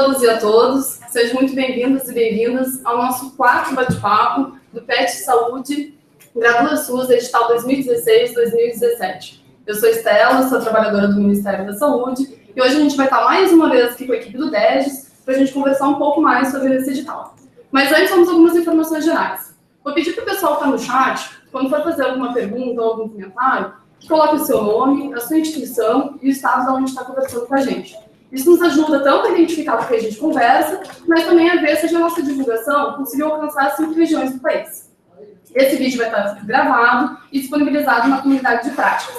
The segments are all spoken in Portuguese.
todas e a todos, sejam muito bem-vindos e bem-vindas ao nosso quarto bate-papo do PET Saúde, Gradua SUS, edital 2016-2017. Eu sou Estela, sou trabalhadora do Ministério da Saúde, e hoje a gente vai estar mais uma vez aqui com a equipe do DEGES para a gente conversar um pouco mais sobre esse edital. Mas antes, vamos algumas informações gerais. Vou pedir para o pessoal que está no chat, quando for fazer alguma pergunta ou algum comentário, que coloque o seu nome, a sua instituição e o estado de onde está conversando com a gente. Isso nos ajuda tanto a identificar o que a gente conversa, mas também a ver se a nossa divulgação conseguiu alcançar as 5 regiões do país. Esse vídeo vai estar gravado e disponibilizado na comunidade de práticas.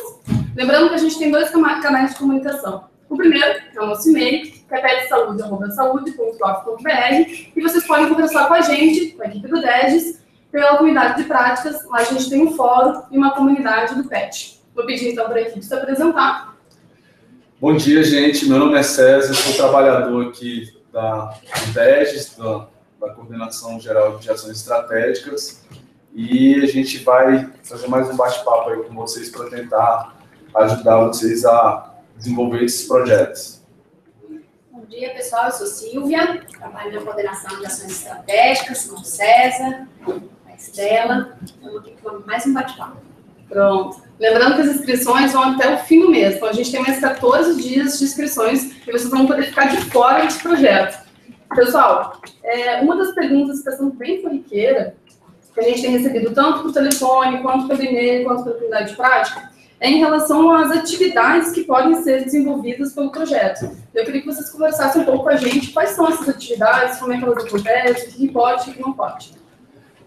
Lembrando que a gente tem 2 canais de comunicação. O primeiro é o nosso e-mail, que é petsaúde@saude.gov.br, e vocês podem conversar com a gente, com a equipe do DEGES, pela comunidade de práticas. Lá a gente tem um fórum e uma comunidade do PET. Vou pedir então para a equipe se apresentar. Bom dia, gente. Meu nome é César, sou trabalhador aqui do DEGES, da Coordenação Geral de Ações Estratégicas, e a gente vai fazer mais um bate-papo aí com vocês para tentar ajudar vocês a desenvolver esses projetos. Bom dia, pessoal. Eu sou Silvia, trabalho na Coordenação de Ações Estratégicas com o César, a Estela. Estamos aqui com mais um bate-papo. Pronto. Lembrando que as inscrições vão até o fim do mês, então a gente tem mais 14 dias de inscrições e vocês vão poder ficar de fora desse projeto. Pessoal, uma das perguntas que está sendo bem corriqueira, que a gente tem recebido tanto por telefone, quanto pelo e-mail, quanto pela comunidade de prática, é em relação às atividades que podem ser desenvolvidas pelo projeto. Eu queria que vocês conversassem um pouco com a gente quais são essas atividades, como é que elas acontecem, o que pode e o que não pode.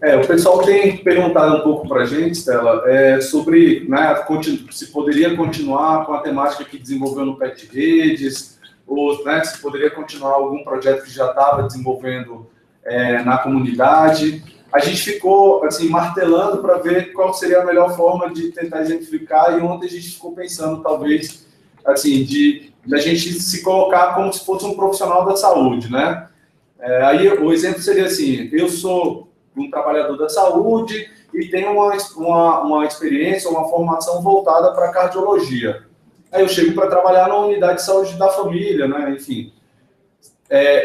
O pessoal tem perguntado um pouco para a gente, Stella, sobre, né, se poderia continuar com a temática que desenvolveu no PET Redes, ou, né, se poderia continuar algum projeto que já estava desenvolvendo na comunidade. A gente ficou assim, martelando para ver qual seria a melhor forma de tentar exemplificar, e ontem a gente ficou pensando, talvez, assim, de a gente se colocar como se fosse um profissional da saúde, né? Aí o exemplo seria assim: eu sou um trabalhador da saúde e tenho uma experiência, uma formação voltada para cardiologia. Aí eu chego para trabalhar na unidade de saúde da família, né? Enfim,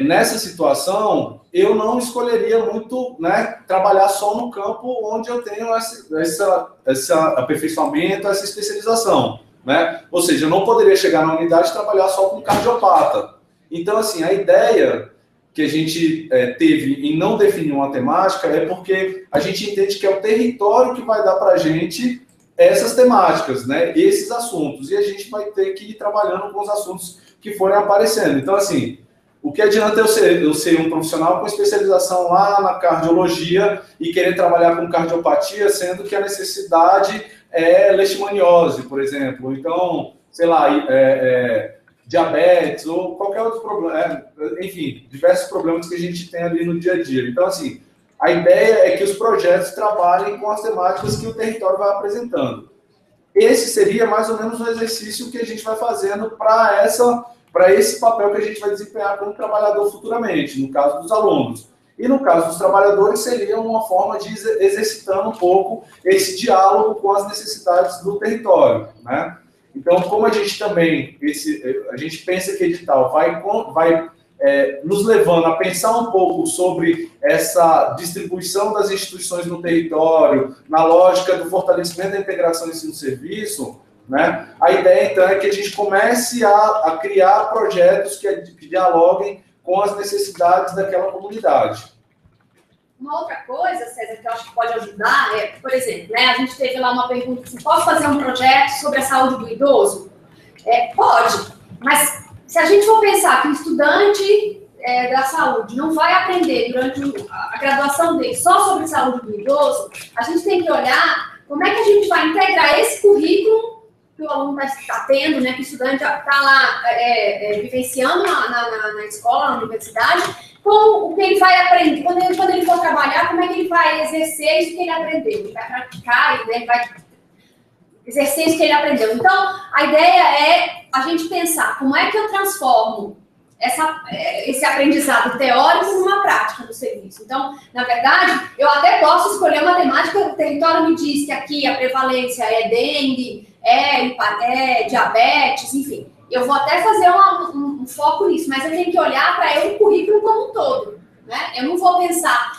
nessa situação, eu não escolheria muito, né, trabalhar só no campo onde eu tenho esse aperfeiçoamento, essa especialização, né? Ou seja, eu não poderia chegar na unidade e trabalhar só com cardiopata. Então, assim, a ideia que a gente teve em não definir uma temática é porque a gente entende que é o território que vai dar para a gente essas temáticas, né, esses assuntos, e a gente vai ter que ir trabalhando com os assuntos que forem aparecendo. Então, assim, o que adianta eu ser um profissional com especialização lá na cardiologia e querer trabalhar com cardiopatia, sendo que a necessidade é leishmaniose, por exemplo, então, sei lá, diabetes ou qualquer outro problema, enfim, diversos problemas que a gente tem ali no dia a dia. Então, assim, a ideia é que os projetos trabalhem com as temáticas que o território vai apresentando. Esse seria mais ou menos o exercício que a gente vai fazendo para esse papel que a gente vai desempenhar como trabalhador futuramente, no caso dos alunos. E no caso dos trabalhadores, seria uma forma de exercitando um pouco esse diálogo com as necessidades do território, né? Então, como a gente também, a gente pensa que edital vai nos levando a pensar um pouco sobre essa distribuição das instituições no território, na lógica do fortalecimento da integração ensino-serviço, né? A ideia, então, é que a gente comece a criar projetos que dialoguem com as necessidades daquela comunidade. Uma outra coisa, César, que eu acho que pode ajudar por exemplo, né, a gente teve lá uma pergunta assim: posso fazer um projeto sobre a saúde do idoso? Pode, mas se a gente for pensar que o estudante da saúde não vai aprender durante a graduação dele só sobre saúde do idoso, a gente tem que olhar como é que a gente vai integrar esse currículo que o aluno está tendo, né, que o estudante está lá vivenciando na escola, na universidade, com o que ele vai aprender. Quando ele for trabalhar, como é que ele vai exercer isso que ele aprendeu? Ele vai praticar, ele vai exercer isso que ele aprendeu. Então, a ideia é a gente pensar como é que eu transformo esse aprendizado teórico numa prática do serviço. Então, na verdade, eu até posso escolher uma temática, o território me diz que aqui a prevalência é dengue, é diabetes, enfim. eu vou até fazer um foco nisso, mas eu tenho que olhar para o currículo como um todo, né? Eu não vou pensar,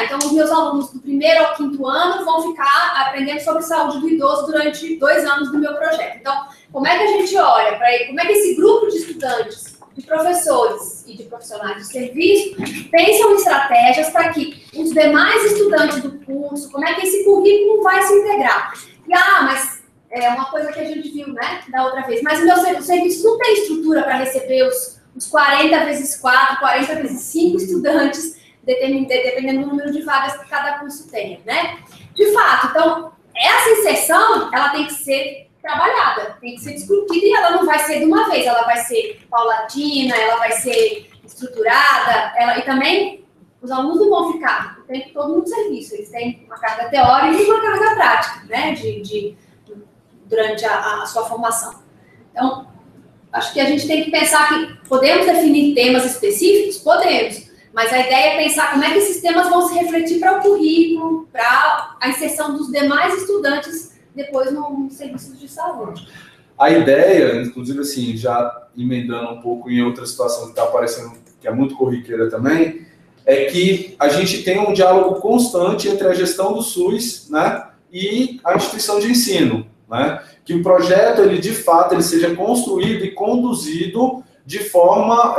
então os meus alunos do 1º ao 5º ano vão ficar aprendendo sobre saúde do idoso durante 2 anos do meu projeto. Então, como é que a gente olha para ele? Como é que esse grupo de estudantes, de professores e de profissionais de serviço pensam em estratégias para que os demais estudantes do curso, como é que esse currículo vai se integrar? E, mas é uma coisa que a gente viu, né, da outra vez, mas o meu serviço não tem estrutura para receber os 40 vezes 4, 40 vezes 5 estudantes, dependendo do número de vagas que cada curso tenha, né? De fato, então, essa inserção, ela tem que ser trabalhada, tem que ser discutida e ela não vai ser de uma vez, ela vai ser paulatina, ela vai ser estruturada, e também os alunos não vão ficar o tempo todo no serviço, eles têm uma carga teórica e uma carga prática, né, durante a sua formação. Então, acho que a gente tem que pensar que podemos definir temas específicos? Podemos, mas a ideia é pensar como é que esses temas vão se refletir para o currículo, para a inserção dos demais estudantes depois no serviço de saúde. A ideia, inclusive assim, já emendando um pouco em outra situação que está aparecendo, que é muito corriqueira também, é que a gente tem um diálogo constante entre a gestão do SUS, né, e a instituição de ensino, né, que o projeto, ele de fato, ele seja construído e conduzido de forma,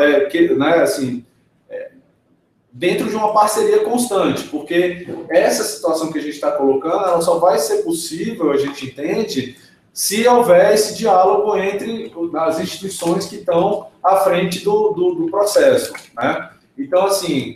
dentro de uma parceria constante, porque essa situação que a gente está colocando, ela só vai ser possível, a gente entende, se houver esse diálogo entre as instituições que estão à frente do processo, né? Então, assim,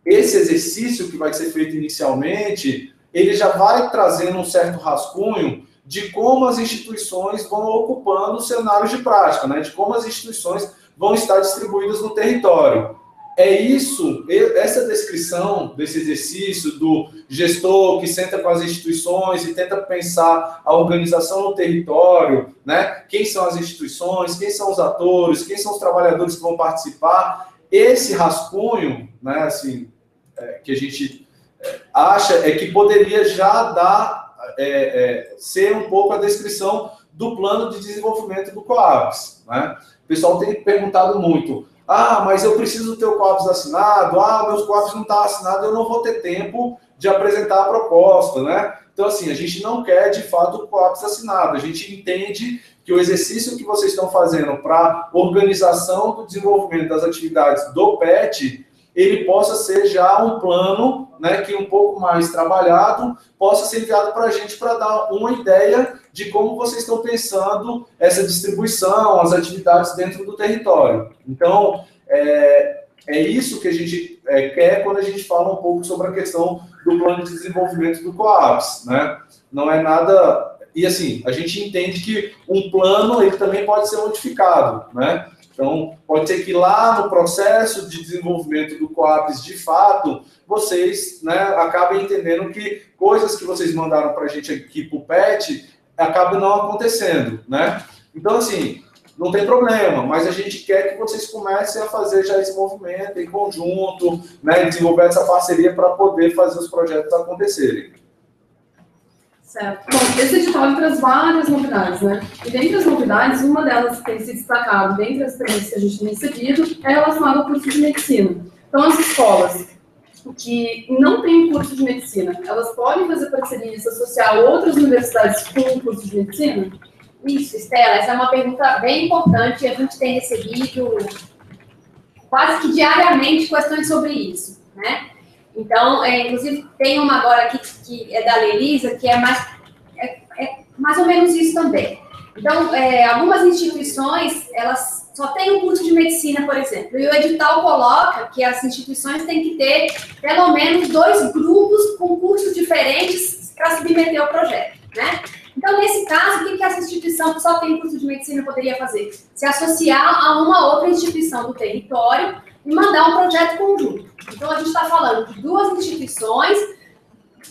esse exercício que vai ser feito inicialmente, ele já vai trazendo um certo rascunho de como as instituições vão ocupando cenários de prática, né? De como as instituições vão estar distribuídas no território. É isso, essa descrição desse exercício do gestor que senta com as instituições e tenta pensar a organização no território, né? Quem são as instituições, quem são os atores, quem são os trabalhadores que vão participar. Esse rascunho, né, assim, que a gente acha é que poderia já dar, ser um pouco a descrição do plano de desenvolvimento do COAPS, né? O pessoal tem perguntado muito, mas eu preciso ter o COAPS assinado, meu COAPS não está assinado, eu não vou ter tempo de apresentar a proposta, né? Então, assim, a gente não quer, de fato, o COAPS assinado, a gente entende que o exercício que vocês estão fazendo para organização do desenvolvimento das atividades do PET, ele possa ser já um plano, né, que um pouco mais trabalhado, possa ser enviado para a gente para dar uma ideia de como vocês estão pensando essa distribuição, as atividades dentro do território. Então, é isso que a gente quer quando a gente fala um pouco sobre a questão do plano de desenvolvimento do COAPS, né? Não é nada... E, assim, a gente entende que um plano, ele também pode ser modificado, né? Então, pode ser que lá no processo de desenvolvimento do COAPS, de fato, vocês, né, acabem entendendo que coisas que vocês mandaram para a gente aqui para o PET acabam não acontecendo, né? Então, assim, não tem problema, mas a gente quer que vocês comecem a fazer já esse movimento em conjunto, né, desenvolver essa parceria para poder fazer os projetos acontecerem. Certo. Bom, esse edital traz várias novidades, né? E dentre as novidades, uma delas que tem se destacado dentre as experiências que a gente tem recebido é relacionada ao curso de medicina. Então, as escolas que não têm curso de medicina, elas podem fazer parcerias, associar outras universidades com o curso de medicina? Isso, Estela, essa é uma pergunta bem importante e a gente tem recebido quase que diariamente questões sobre isso, né? Então, inclusive, tem uma agora aqui que é da Lelisa, que é mais ou menos isso também. Então, algumas instituições, elas só têm um curso de medicina, por exemplo, e o edital coloca que as instituições têm que ter pelo menos 2 grupos com cursos diferentes para submeter ao projeto, né? Então, nesse caso, o que essa instituição que só tem curso de medicina poderia fazer? Se associar a uma outra instituição do território e mandar um projeto conjunto. Então, a gente está falando de 2 instituições,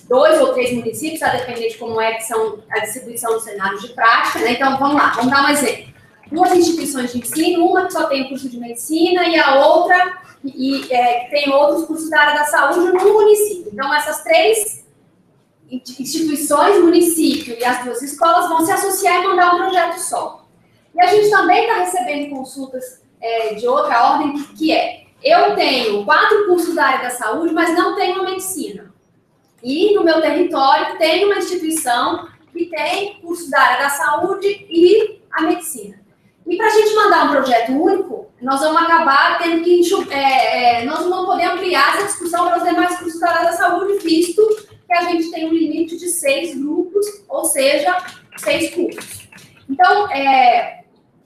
2 ou 3 municípios, a depender de como que são a distribuição dos cenários de prática, né? Então, vamos lá, vamos dar um exemplo. 2 instituições de ensino, uma que só tem o curso de medicina e a outra que tem outros cursos da área da saúde no município. Então, essas 3 instituições, município e as 2 escolas vão se associar e mandar um projeto só. E a gente também está recebendo consultas de outra ordem, que é, eu tenho 4 cursos da área da saúde, mas não tenho a medicina. E no meu território tem uma instituição que tem cursos da área da saúde e a medicina. E para a gente mandar um projeto único, nós vamos acabar tendo que nós não podemos ampliar essa discussão para os demais cursos da área da saúde, visto que a gente tem um limite de 6 grupos, ou seja, 6 cursos. Então, o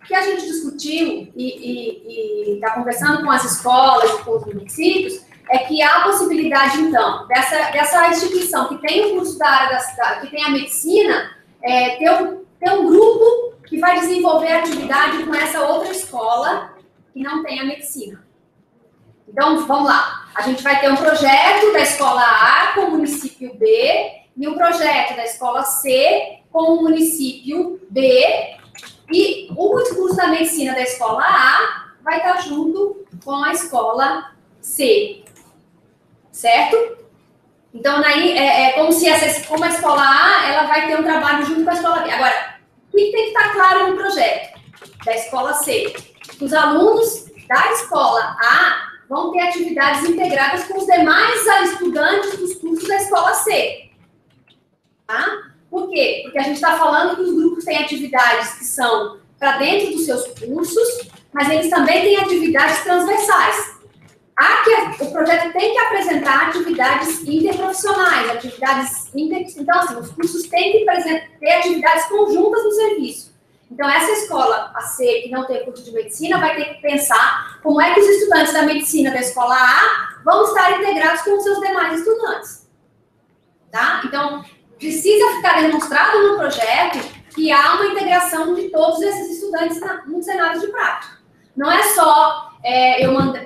que a gente discutiu e está conversando com as escolas e com os municípios é que há a possibilidade, então, dessa instituição que tem o curso da área que tem a medicina, ter um grupo que vai desenvolver a atividade com essa outra escola que não tem a medicina. Então, vamos lá. A gente vai ter um projeto da escola A com o município B e um projeto da escola C com o município B. E o curso da medicina da escola A vai estar junto com a escola C. Certo? Então, daí, como a escola A, ela vai ter um trabalho junto com a escola B. Agora, o que tem que estar claro no projeto da escola C? Que os alunos da escola A vão ter atividades integradas com os demais estudantes dos cursos da escola C. Tá? Por quê? Porque a gente está falando que os grupos têm atividades que são para dentro dos seus cursos, mas eles também têm atividades transversais. O projeto tem que apresentar atividades interprofissionais, então, assim, os cursos têm que ter atividades conjuntas no serviço. Então, essa escola, a C, que não tem curso de medicina, vai ter que pensar como é que os estudantes da medicina da escola A vão estar integrados com os seus demais estudantes. Tá? Então, precisa ficar demonstrado no projeto que há uma integração de todos esses estudantes nos cenários de prática. Não é só eu mandar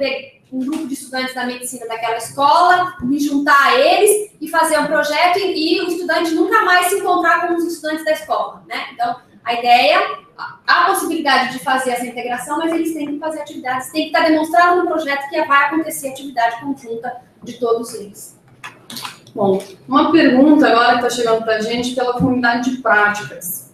um grupo de estudantes da medicina daquela escola, me juntar a eles e fazer um projeto e o estudante nunca mais se encontrar com os estudantes da escola, né? Então, a ideia, há a possibilidade de fazer essa integração, mas eles têm que fazer atividades, tem que estar demonstrado no projeto que vai acontecer atividade conjunta de todos eles. Bom, uma pergunta agora que está chegando para a gente pela comunidade de práticas,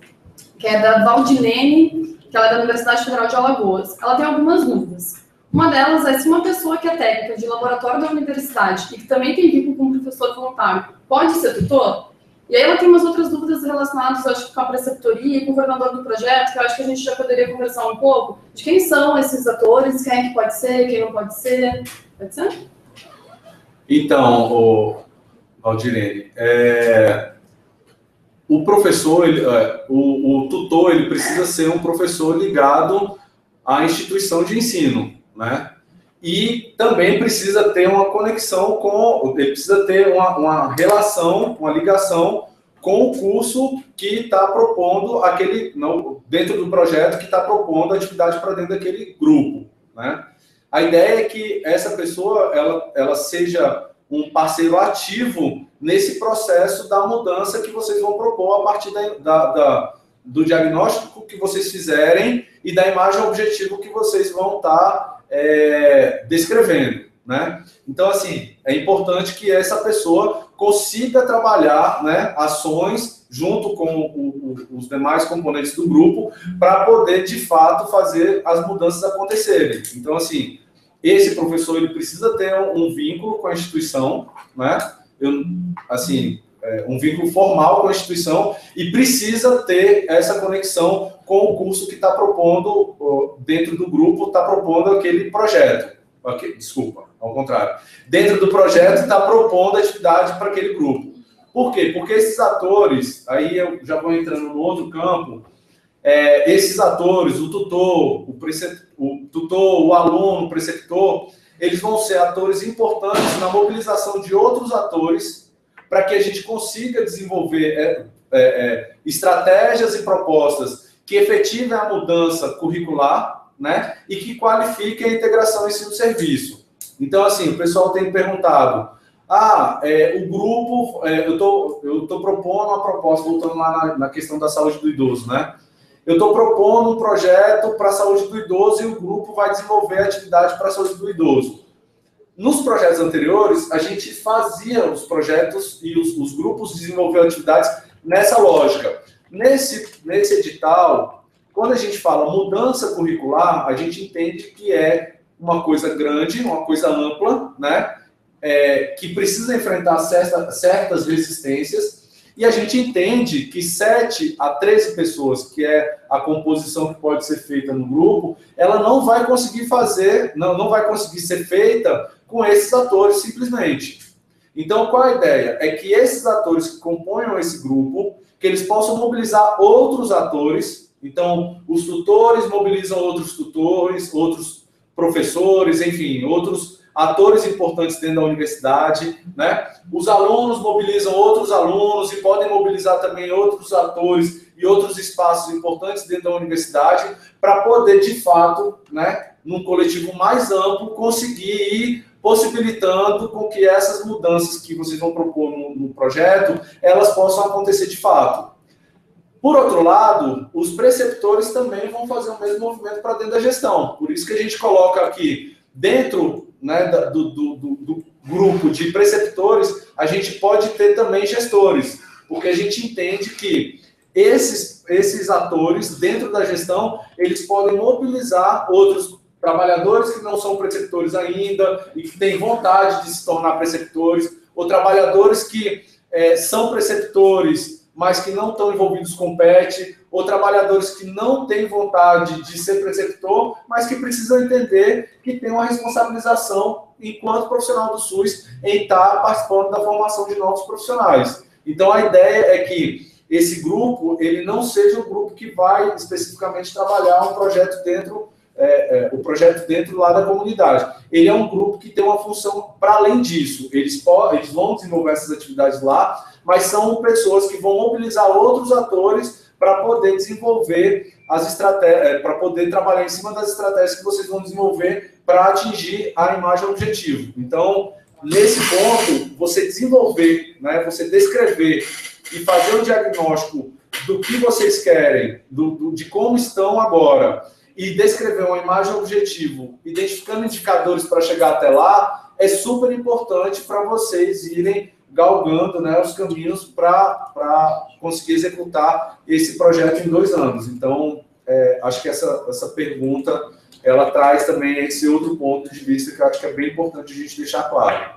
que é da Valdilene, que ela é da Universidade Federal de Alagoas. Ela tem algumas dúvidas. Uma delas é se uma pessoa que é técnica de laboratório da universidade e que também tem vínculo com um professor voluntário pode ser tutor? E aí ela tem umas outras dúvidas relacionadas, eu acho, com a preceptoria e com o coordenador do projeto, que eu acho que a gente já poderia conversar um pouco de quem são esses atores, quem é que pode ser, quem não pode ser. Pode ser? Então, Valdirene, o professor, o tutor, ele precisa ser um professor ligado à instituição de ensino, né? E também precisa ter uma conexão ele precisa ter uma relação, uma ligação com o curso que está propondo dentro do projeto que está propondo a atividade para dentro daquele grupo, né? A ideia é que essa pessoa, ela seja um parceiro ativo nesse processo da mudança que vocês vão propor a partir do diagnóstico que vocês fizerem e da imagem objetivo que vocês vão estar descrevendo, né? Então, assim, é importante que essa pessoa consiga trabalhar, né, ações junto com os demais componentes do grupo para poder, de fato, fazer as mudanças acontecerem. Então, assim, esse professor ele precisa ter um vínculo com a instituição, né? Um vínculo formal com a instituição e precisa ter essa conexão com o curso que está propondo, dentro do grupo, está propondo aquele projeto. Desculpa, ao contrário. Dentro do projeto está propondo atividade para aquele grupo. Por quê? Porque esses atores, aí eu já vou entrando no outro campo, esses atores, o tutor, o aluno, o preceptor, eles vão ser atores importantes na mobilização de outros atores para que a gente consiga desenvolver estratégias e propostas que efetivem a mudança curricular, né, e que qualifiquem a integração ensino-serviço. Então, assim, o pessoal tem perguntado, o grupo, eu estou propondo uma proposta, voltando lá na questão da saúde do idoso, né? Eu estou propondo um projeto para a saúde do idoso e o grupo vai desenvolver atividade para a saúde do idoso. Nos projetos anteriores, a gente fazia os projetos e os grupos desenvolviam atividades nessa lógica. Nesse edital, quando a gente fala mudança curricular, a gente entende que é uma coisa grande, uma coisa ampla, né? Que precisa enfrentar certas resistências, e a gente entende que 7 a 13 pessoas, que é a composição que pode ser feita no grupo, ela não vai conseguir não vai conseguir ser feita com esses atores simplesmente. Então, qual a ideia? É que esses atores que componham esse grupo, que eles possam mobilizar outros atores. Então, os tutores mobilizam outros tutores, outros professores, enfim, outros atores importantes dentro da universidade, né? Os alunos mobilizam outros alunos e podem mobilizar também outros atores e outros espaços importantes dentro da universidade para poder, de fato, né, num coletivo mais amplo, conseguir ir possibilitando com que essas mudanças que vocês vão propor no projeto, elas possam acontecer de fato. Por outro lado, os preceptores também vão fazer o mesmo movimento para dentro da gestão. Por isso que a gente coloca aqui, dentro, né, do grupo de preceptores, a gente pode ter também gestores, porque a gente entende que esses atores, dentro da gestão, eles podem mobilizar outros trabalhadores que não são preceptores ainda e que têm vontade de se tornar preceptores, ou trabalhadores que são preceptores, mas que não estão envolvidos com PET, ou trabalhadores que não têm vontade de ser preceptor, mas que precisam entender que tem uma responsabilização enquanto profissional do SUS em estar participando da formação de novos profissionais. Então, a ideia é que esse grupo, ele não seja o grupo que vai especificamente trabalhar um projeto dentro lá da comunidade. Ele é um grupo que tem uma função para além disso. Eles vão desenvolver essas atividades lá, mas são pessoas que vão mobilizar outros atores para poder desenvolver as estratégias, para poder trabalhar em cima das estratégias que vocês vão desenvolver para atingir a imagem objetivo. Então, nesse ponto, você desenvolver, né, você descrever e fazer o diagnóstico do que vocês querem, de como estão agora, e descrever uma imagem objetivo, identificando indicadores para chegar até lá, é super importante para vocês irem galgando, né, os caminhos para conseguir executar esse projeto em 2 anos. Então, acho que essa pergunta, ela traz também esse outro ponto de vista que eu acho que é bem importante a gente deixar claro.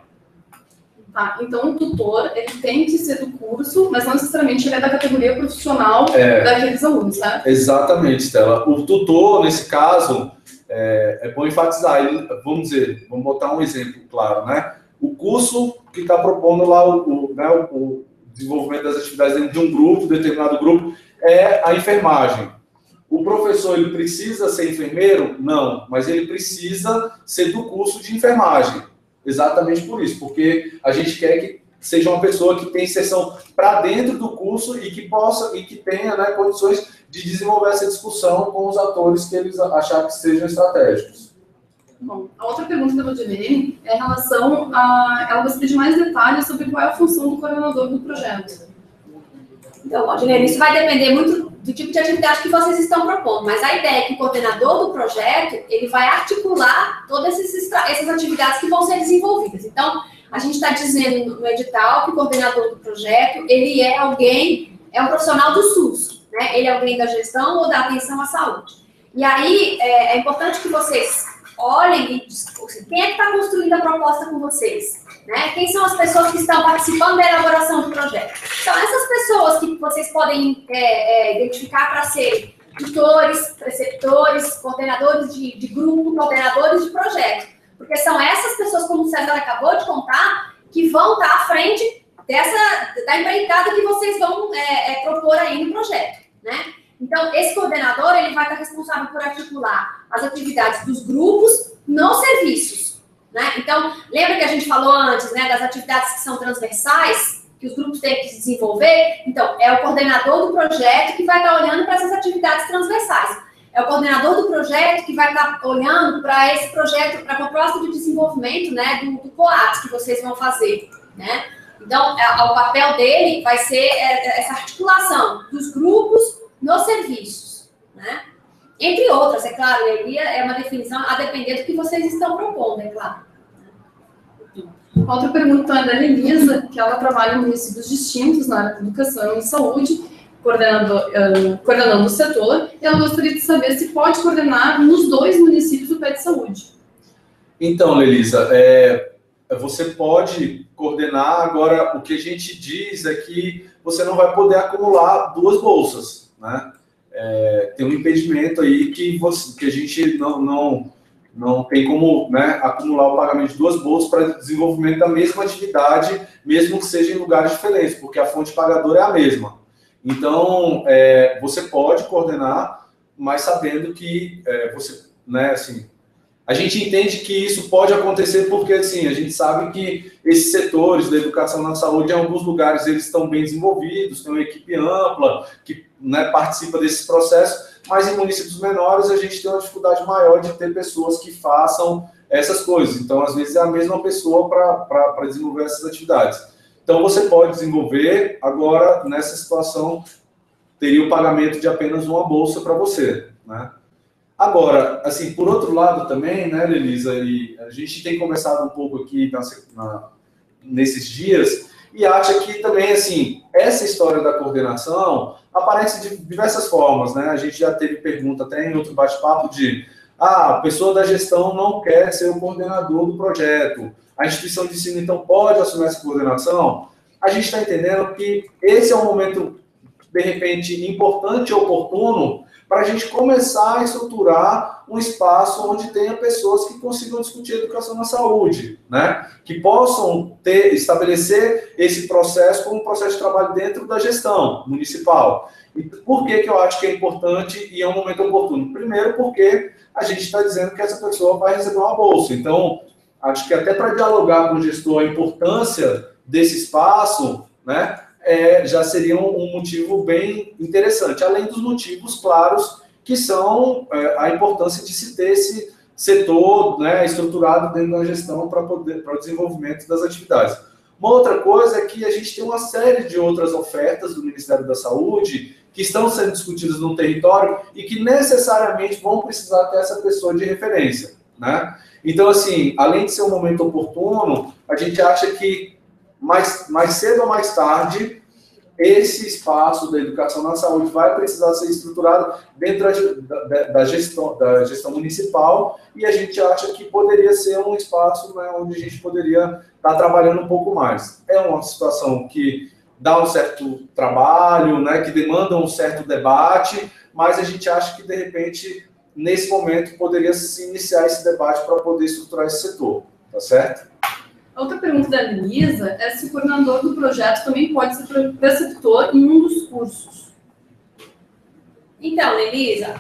Tá, então o tutor, ele tem que ser do curso, mas não necessariamente ele é da categoria profissional daqueles alunos, tá? Exatamente, Stella. O tutor, nesse caso, é bom enfatizar, vamos botar um exemplo claro, né? O curso que está propondo lá o desenvolvimento das atividades dentro de um grupo, determinado grupo, é a enfermagem. O professor, ele precisa ser enfermeiro? Não, mas ele precisa ser do curso de enfermagem. Exatamente por isso, porque a gente quer que seja uma pessoa que tenha inserção para dentro do curso e que tenha, né, condições de desenvolver essa discussão com os atores que eles acharem que sejam estratégicos. Bom, a outra pergunta da Valdinei é em relação a... Ela gostaria de mais detalhes sobre qual é a função do coordenador do projeto. Então, Valdinei, isso vai depender muito do tipo de atividade que vocês estão propondo, mas a ideia é que o coordenador do projeto, ele vai articular todas essas atividades que vão ser desenvolvidas. Então, a gente está dizendo no edital que o coordenador do projeto, ele é um profissional do SUS, né? Ele é alguém da gestão ou da atenção à saúde. E aí, é importante que vocês olhem e discutam quem é que está construindo a proposta com vocês, né? Quem são as pessoas que estão participando da elaboração do projeto? Então, essas pessoas que vocês podem identificar para serem tutores, preceptores, coordenadores de grupo, coordenadores de projeto. Porque são essas pessoas, como o César acabou de contar, que vão estar à frente da empreitada que vocês vão propor aí no projeto, né? Então, esse coordenador, ele vai estar responsável por articular as atividades dos grupos nos serviços, né? Então, lembra que a gente falou antes, né, das atividades que são transversais, que os grupos têm que desenvolver? Então, é o coordenador do projeto que vai estar olhando para essas atividades transversais. É o coordenador do projeto que vai estar olhando para esse projeto, para a proposta de desenvolvimento, né, do COAPS que vocês vão fazer, né? Então, o papel dele vai ser essa articulação dos grupos nos serviços, né? Entre outras, é claro, aí é uma definição a depender do que vocês estão propondo, é claro. Outra pergunta é da Elisa, que ela trabalha em municípios distintos na área da educação e saúde, coordenando o setor, e ela gostaria de saber se pode coordenar nos 2 municípios do PET Saúde. Então, Lelisa, você pode coordenar, agora o que a gente diz é que você não vai poder acumular 2 bolsas, né? Tem um impedimento aí que a gente não tem como, né, acumular o pagamento de 2 bolsas para desenvolvimento da mesma atividade, mesmo que seja em lugares diferentes, porque a fonte pagadora é a mesma. Então, você pode coordenar, mas sabendo que você, né, assim, a gente entende que isso pode acontecer porque, assim, a gente sabe que esses setores da educação na saúde, em alguns lugares, eles estão bem desenvolvidos, tem uma equipe ampla que, né, participa desses processos, mas em municípios menores a gente tem uma dificuldade maior de ter pessoas que façam essas coisas. Então, às vezes, é a mesma pessoa para desenvolver essas atividades. Então, você pode desenvolver, agora, nessa situação, teria o pagamento de apenas uma bolsa para você, né? Agora, assim, por outro lado também, né, Lelisa, e a gente tem conversado um pouco aqui nesses dias, e acha que também, assim, essa história da coordenação aparece de diversas formas, né? A gente já teve pergunta até em outro bate-papo a pessoa da gestão não quer ser o coordenador do projeto, a instituição de ensino, então, pode assumir essa coordenação. A gente está entendendo que esse é um momento, de repente, importante e oportuno para a gente começar a estruturar um espaço onde tenha pessoas que consigam discutir educação na saúde, né? Que possam estabelecer esse processo como um processo de trabalho dentro da gestão municipal. E por que eu acho que é importante e é um momento oportuno? Primeiro, porque a gente está dizendo que essa pessoa vai receber uma bolsa. Então, acho que até para dialogar com o gestor a importância desse espaço, né? Já seria um motivo bem interessante, além dos motivos claros que são a importância de se ter esse setor, né, estruturado dentro da gestão para o desenvolvimento das atividades. Uma outra coisa é que a gente tem uma série de outras ofertas do Ministério da Saúde que estão sendo discutidas no território e que necessariamente vão precisar ter essa pessoa de referência, né? Então, assim, além de ser um momento oportuno, a gente acha que mais cedo ou mais tarde, esse espaço da educação na saúde vai precisar ser estruturado dentro da gestão municipal, e a gente acha que poderia ser um espaço, né, onde a gente poderia estar trabalhando um pouco mais. É uma situação que dá um certo trabalho, né, que demanda um certo debate, mas a gente acha que, de repente, nesse momento, poderia se iniciar esse debate para poder estruturar esse setor, tá certo? Outra pergunta da Elisa é se o coordenador do projeto também pode ser preceptor em um dos cursos. Então, Elisa,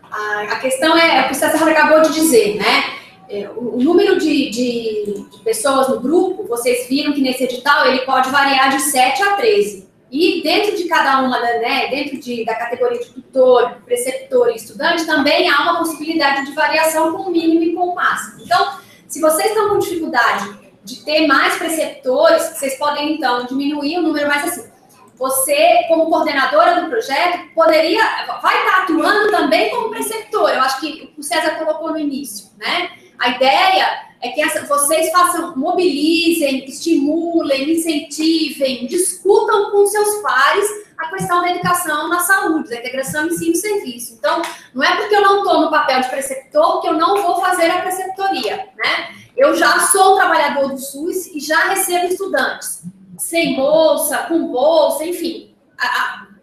a questão é o que o César acabou de dizer, né? O número de pessoas no grupo, vocês viram que nesse edital ele pode variar de 7 a 13. E dentro de cada uma, né, dentro da categoria de tutor, preceptor e estudante, também há uma possibilidade de variação com o mínimo e com o máximo. Então, se vocês estão com dificuldade de ter mais preceptores, vocês podem, então, diminuir o número, mas assim, você, como coordenadora do projeto, vai estar atuando também como preceptor. Eu acho que o César colocou no início, né? A ideia é que vocês mobilizem, estimulem, incentivem, discutam com seus pares a questão da educação na saúde, da integração ensino-serviço. Então, não é porque eu não estou no papel de preceptor que eu não vou fazer a preceptoria, né? Eu já sou um trabalhador do SUS e já recebo estudantes, sem bolsa, com bolsa, enfim,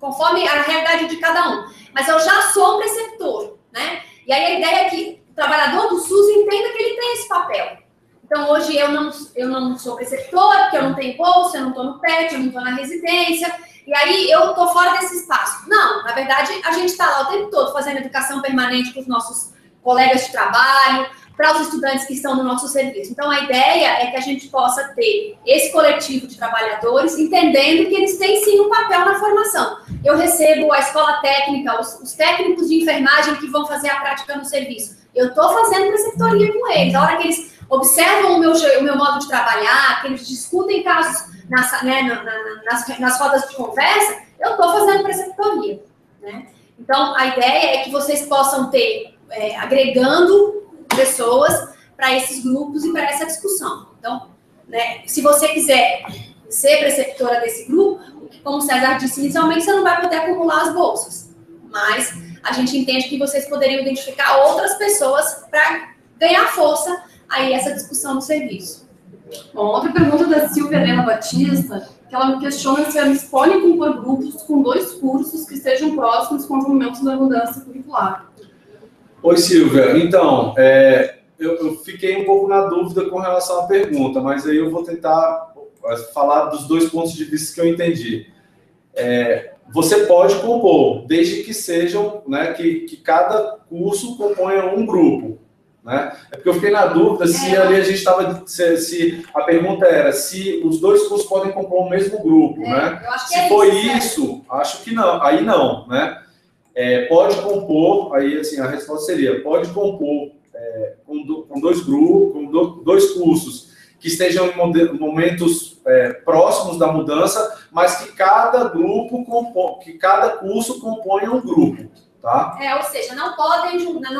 conforme a realidade de cada um. Mas eu já sou um preceptor, né? E aí a ideia é que o trabalhador do SUS entenda que ele tem esse papel. Então, hoje eu não sou preceptora, porque eu não tenho bolsa, eu não estou no PET, eu não estou na residência, e aí eu estou fora desse espaço. Não, na verdade, a gente está lá o tempo todo fazendo educação permanente com os nossos colegas de trabalho, para os estudantes que estão no nosso serviço. Então, a ideia é que a gente possa ter esse coletivo de trabalhadores, entendendo que eles têm, sim, um papel na formação. Eu recebo a escola técnica, os técnicos de enfermagem que vão fazer a prática no serviço. Eu estou fazendo preceptoria com eles. A hora que eles observam o meu modo de trabalhar, que eles discutem casos nas rodas de conversa, eu estou fazendo preceptoria, né? Então, a ideia é que vocês possam ter, agregando pessoas para esses grupos e para essa discussão. Então, né, se você quiser ser preceptora desse grupo, porque, como o César disse inicialmente, você não vai poder acumular as bolsas. Mas a gente entende que vocês poderiam identificar outras pessoas para ganhar força aí essa discussão no serviço. Bom, outra pergunta da Silvia Helena Batista, que ela me questiona se eles podem compor grupos com 2 cursos que estejam próximos com os momentos da mudança curricular. Oi, Silvia. Então, eu fiquei um pouco na dúvida com relação à pergunta, mas aí eu vou tentar falar dos 2 pontos de vista que eu entendi. Você pode compor, desde que sejam, né, que cada curso componha um grupo. Né? É porque eu fiquei na dúvida se ali a gente estava. Se a pergunta era se os 2 cursos podem compor o mesmo grupo. Né? Eu acho que se foi isso, acho que não. Aí não. Né? Pode compor, aí assim, a resposta seria: pode compor com 2 grupos, com 2 cursos que estejam em momentos próximos da mudança, mas que cada curso componha um grupo. Tá? Ou seja, não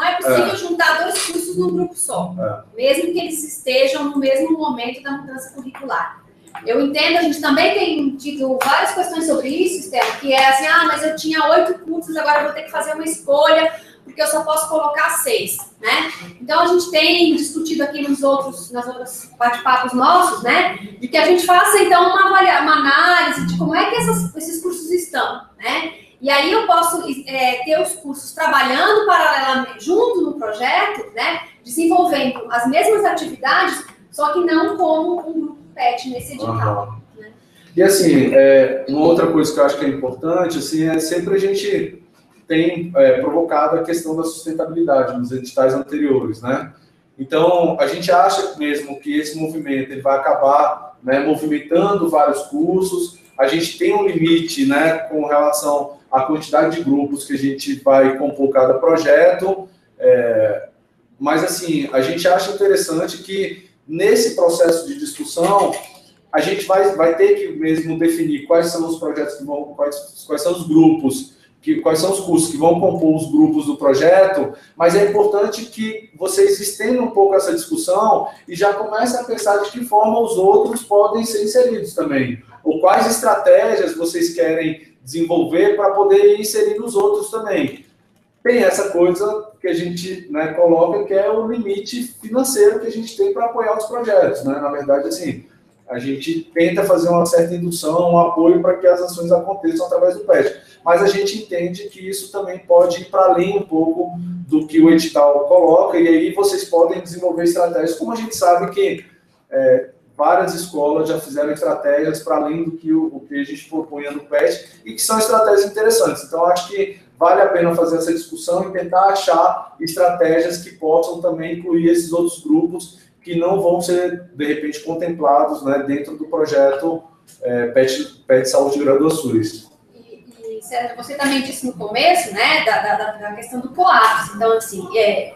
é possível juntar 2 cursos num grupo só, mesmo que eles estejam no mesmo momento da mudança curricular. Eu entendo, a gente também tem tido várias questões sobre isso, Estela, que é assim, mas eu tinha 8 cursos, agora eu vou ter que fazer uma escolha, porque eu só posso colocar 6, né? Então, a gente tem discutido aqui nas outros bate-papos nossos, né, de que a gente faça, então, uma análise de como é que esses cursos estão, né? E aí eu posso ter os cursos trabalhando paralelamente, junto no projeto, né, desenvolvendo as mesmas atividades, só que não como um grupo PET nesse edital. Né? E assim, uma outra coisa que eu acho que é importante, assim, sempre a gente tem provocado a questão da sustentabilidade nos editais anteriores, né? Então, a gente acha mesmo que esse movimento ele vai acabar, né, movimentando vários cursos. A gente tem um limite, né, com relação à quantidade de grupos que a gente vai compor cada projeto, mas, assim, a gente acha interessante que, nesse processo de discussão, a gente vai ter que mesmo definir quais são os projetos que vão, quais são os grupos, quais são os cursos que vão compor os grupos do projeto, mas é importante que vocês estendam um pouco essa discussão e já comecem a pensar de que forma os outros podem ser inseridos também, ou quais estratégias vocês querem desenvolver para poder inserir os outros também. Tem essa coisa que a gente, né, coloca, que é o limite financeiro que a gente tem para apoiar os projetos, né? Na verdade, assim, a gente tenta fazer uma certa indução, um apoio para que as ações aconteçam através do PET. Mas a gente entende que isso também pode ir para além um pouco do que o edital coloca, e aí vocês podem desenvolver estratégias, como a gente sabe que várias escolas já fizeram estratégias para além do que o que a gente propunha no PET, e que são estratégias interessantes. Então, acho que vale a pena fazer essa discussão e tentar achar estratégias que possam também incluir esses outros grupos que não vão ser, de repente, contemplados, né, dentro do projeto PET Saúde Graduações. E César, você também disse no começo, né, da questão do COAPS. Então, assim,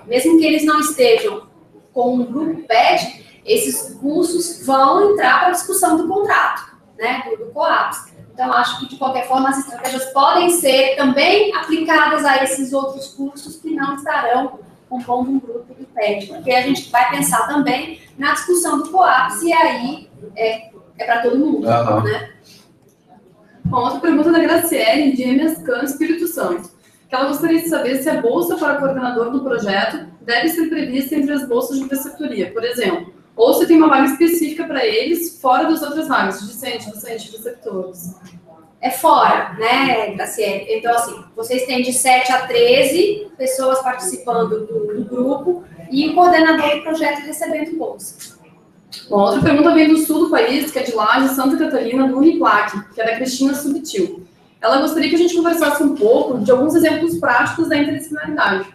mesmo que eles não estejam com um grupo PET, esses cursos vão entrar para a discussão do contrato, né, do COAPS. Então, acho que, de qualquer forma, as estratégias podem ser também aplicadas a esses outros cursos que não estarão compondo um grupo do PET, porque a gente vai pensar também na discussão do COAPS, e aí é para todo mundo, né? Bom, outra pergunta da Graciele, de MSCAN, Espírito Santo, que ela gostaria de saber se a bolsa para coordenador do projeto deve ser prevista entre as bolsas de preceptoria, por exemplo, ou se tem uma vaga específica para eles, fora das outras vagas, docente, preceptores. É fora, né, Graciele? Então, assim, vocês têm de 7 a 13 pessoas participando do grupo e o coordenador do projeto recebendo bolsa. Bom, outra pergunta vem do sul do país, que é de Laje, Santa Catarina, do Uniplac, que é da Cristina Subtil. Ela gostaria que a gente conversasse um pouco de alguns exemplos práticos da interdisciplinaridade.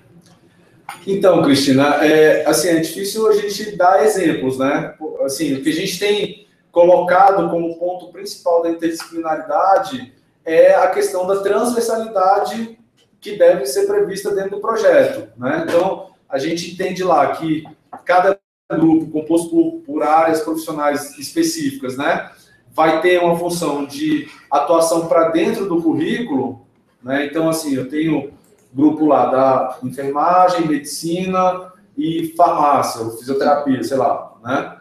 Então, Cristina, assim, é difícil a gente dar exemplos, né? Assim, o que a gente tem colocado como ponto principal da interdisciplinaridade é a questão da transversalidade que deve ser prevista dentro do projeto, né? Então, a gente entende lá que cada grupo composto por áreas profissionais específicas, né, vai ter uma função de atuação para dentro do currículo, né? Então, assim, eu tenho grupo lá da enfermagem, medicina e farmácia, ou fisioterapia, sei lá, né?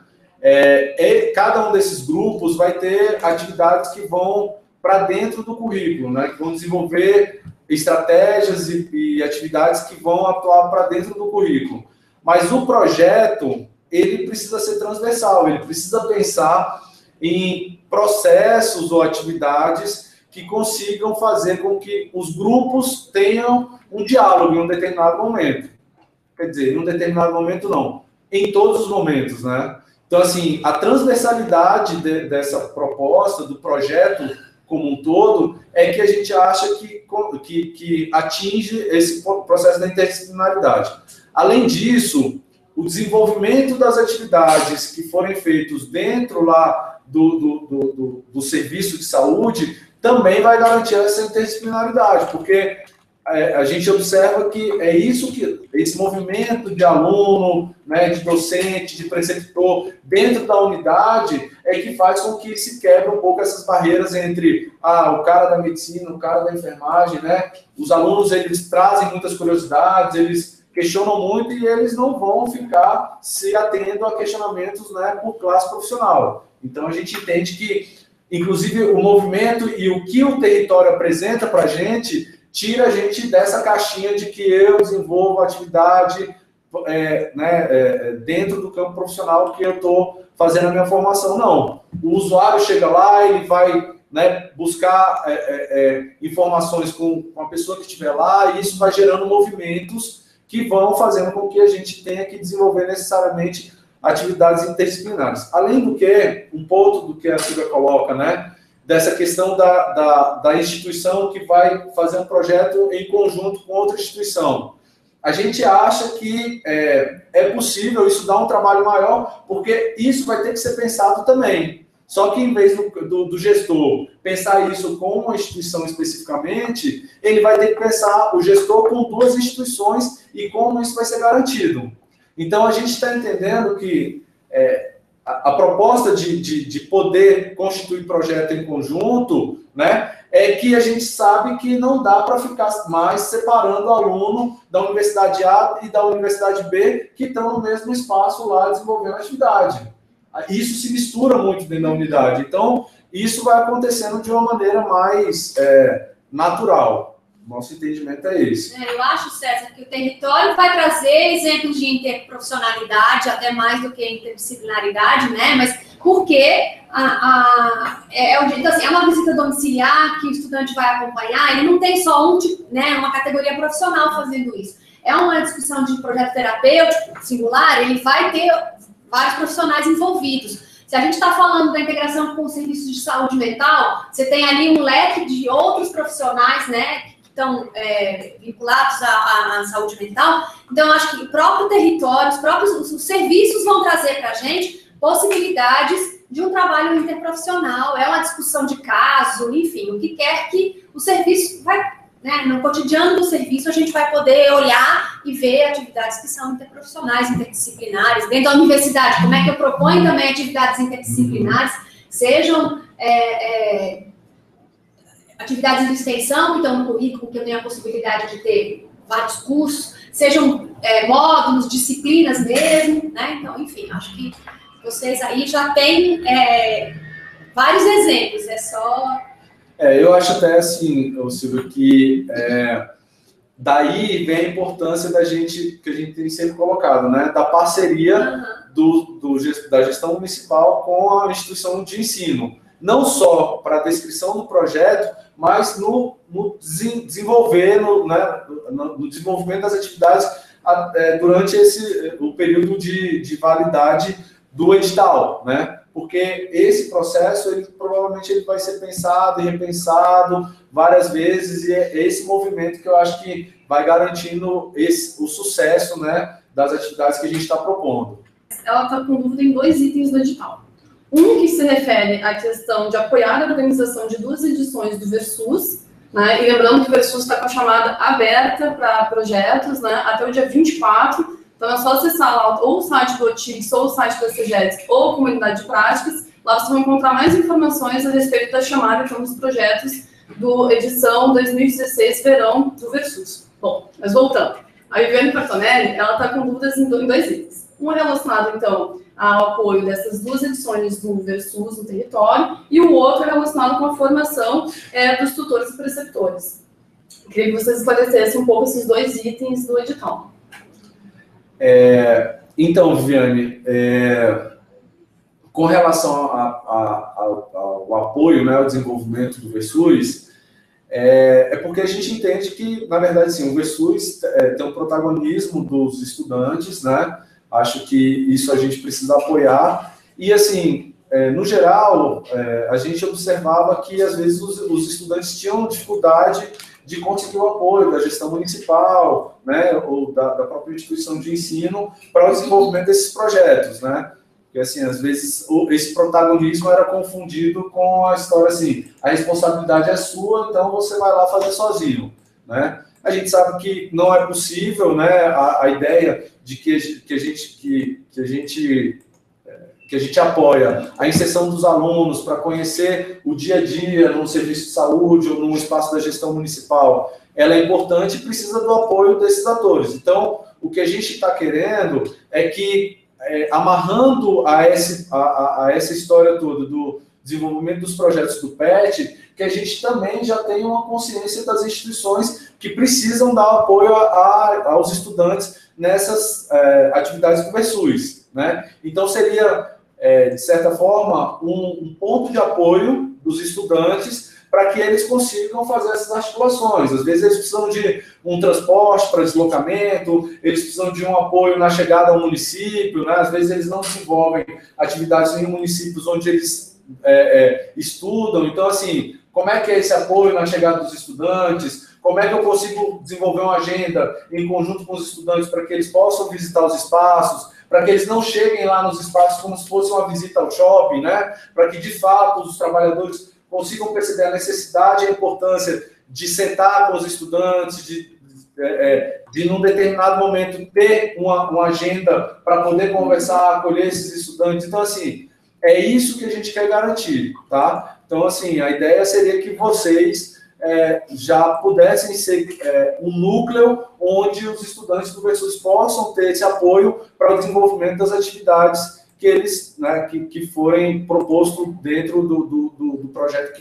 cada um desses grupos vai ter atividades que vão para dentro do currículo, né? Que vão desenvolver estratégias e atividades que vão atuar para dentro do currículo. Mas o projeto, ele precisa ser transversal, ele precisa pensar em processos ou atividades que consigam fazer com que os grupos tenham um diálogo em um determinado momento. Quer dizer, em um determinado momento não, em todos os momentos, né? Então, assim, a transversalidade dessa proposta, do projeto como um todo, é que a gente acha que atinge esse processo da interdisciplinaridade. Além disso, o desenvolvimento das atividades que forem feitos dentro lá do serviço de saúde também vai garantir essa interdisciplinaridade, porque a gente observa que é isso que esse movimento de aluno, né, de docente, de preceptor dentro da unidade é que faz com que se quebre um pouco essas barreiras entre o cara da medicina, o cara da enfermagem, né? Os alunos, eles trazem muitas curiosidades, eles questionam muito e eles não vão ficar se atendo a questionamentos, né, por classe profissional. Então, a gente entende que, inclusive, o movimento e o que o território apresenta para a gente tira a gente dessa caixinha de que eu desenvolvo atividade dentro do campo profissional que eu estou fazendo a minha formação. Não. O usuário chega lá, ele vai, né, buscar informações com a pessoa que estiver lá, e isso vai gerando movimentos que vão fazendo com que a gente tenha que desenvolver necessariamente atividades interdisciplinares. Além do que, um ponto do que a Silvia coloca, né, dessa questão da instituição que vai fazer um projeto em conjunto com outra instituição. A gente acha que é possível isso dar um trabalho maior, porque isso vai ter que ser pensado também. Só que, em vez do gestor pensar isso com uma instituição especificamente, ele vai ter que pensar o gestor com duas instituições e como isso vai ser garantido. Então, a gente está entendendo que a proposta de poder constituir projeto em conjunto, né, é que a gente sabe que não dá para ficar mais separando o aluno da Universidade A e da Universidade B, que estão no mesmo espaço lá desenvolvendo a atividade. Isso se mistura muito dentro da unidade. Então, isso vai acontecendo de uma maneira mais natural. Nosso entendimento é esse. Eu acho, César, que o território vai trazer exemplos de interprofissionalidade, até mais do que interdisciplinaridade, né? Mas porque é uma visita domiciliar que o estudante vai acompanhar, ele não tem só uma categoria profissional fazendo isso. É uma discussão de projeto terapêutico singular, ele vai ter vários profissionais envolvidos. Se a gente está falando da integração com o serviço de saúde mental, você tem ali um leque de outros profissionais, né, estão vinculados à saúde mental. Então, eu acho que o próprio território, os serviços vão trazer para a gente possibilidades de um trabalho interprofissional, é uma discussão de caso, enfim, o que quer que o serviço vai, né, no cotidiano do serviço, a gente vai poder olhar e ver atividades que são interprofissionais, interdisciplinares. Dentro da universidade, como é que eu proponho também atividades interdisciplinares, sejam atividades de extensão, que estão no currículo, que eu tenho a possibilidade de ter vários cursos, sejam módulos, disciplinas mesmo, né? Então, enfim, acho que vocês aí já têm vários exemplos, é só... eu acho até assim, Silvio, que daí vem a importância da gente, que a gente tem sempre colocado, né? Da parceria da gestão municipal com a instituição de ensino. Não só para a descrição do projeto, mas no desenvolver, no desenvolvimento das atividades durante o período de validade do edital, né? Porque esse processo, provavelmente ele vai ser pensado e repensado várias vezes, e é esse movimento que eu acho que vai garantindo o sucesso, né, das atividades que a gente está propondo. Ela está com dúvida em 2 itens do edital. Um que se refere à questão de apoiar a organização de 2 edições do Versus, né? E lembrando que o Versus está com a chamada aberta para projetos, né, até o dia 24. Então é só acessar lá ou o site do OTIX, ou o site da CEGEDS, ou a Comunidade de Práticas. Lá vocês vão encontrar mais informações a respeito da chamada, então, dos projetos do edição 2016 Verão do Versus. Bom, mas voltando. A Viviane Partonelli, ela está com dúvidas em 2 itens. Um relacionado, então, ao apoio dessas 2 edições do Versus no território, e o outro é relacionado com a formação dos tutores e preceptores. Eu queria que vocês esclarecessem um pouco esses 2 itens do edital. Então, Viviane, com relação ao apoio, né, ao desenvolvimento do Versus, porque a gente entende que, na verdade, sim, o Versus tem o protagonismo dos estudantes, né? Acho que isso a gente precisa apoiar. E, assim, no geral, a gente observava que, às vezes, os estudantes tinham dificuldade de conseguir o apoio da gestão municipal, né, ou da própria instituição de ensino para o desenvolvimento desses projetos, né? Porque, assim, às vezes, esse protagonismo era confundido com a história assim, a responsabilidade é sua, então você vai lá fazer sozinho, né? A gente sabe que não é possível, né, a ideia de que a gente apoia a inserção dos alunos para conhecer o dia a dia num serviço de saúde ou num espaço da gestão municipal, ela é importante e precisa do apoio desses atores. Então, o que a gente está querendo é que, amarrando a essa história toda do desenvolvimento dos projetos do PET, que a gente também já tenha uma consciência das instituições que precisam dar apoio aos estudantes nessas atividades do Versus, né? Então, seria, de certa forma, um ponto de apoio dos estudantes para que eles consigam fazer essas articulações. Às vezes, eles precisam de um transporte para deslocamento, eles precisam de um apoio na chegada ao município, né? Às vezes, eles não desenvolvem atividades em municípios onde eles estudam. Então, assim, como é que é esse apoio na chegada dos estudantes? Como é que eu consigo desenvolver uma agenda em conjunto com os estudantes para que eles possam visitar os espaços, para que eles não cheguem lá nos espaços como se fosse uma visita ao shopping, né? Para que, de fato, os trabalhadores consigam perceber a necessidade e a importância de sentar com os estudantes, de num determinado momento, ter uma agenda para poder conversar, acolher esses estudantes. Então, assim, é isso que a gente quer garantir, tá? Então, assim, a ideia seria que vocês já pudessem ser um núcleo onde os estudantes do Versus possam ter esse apoio para o desenvolvimento das atividades que eles, né, que forem proposto dentro do projeto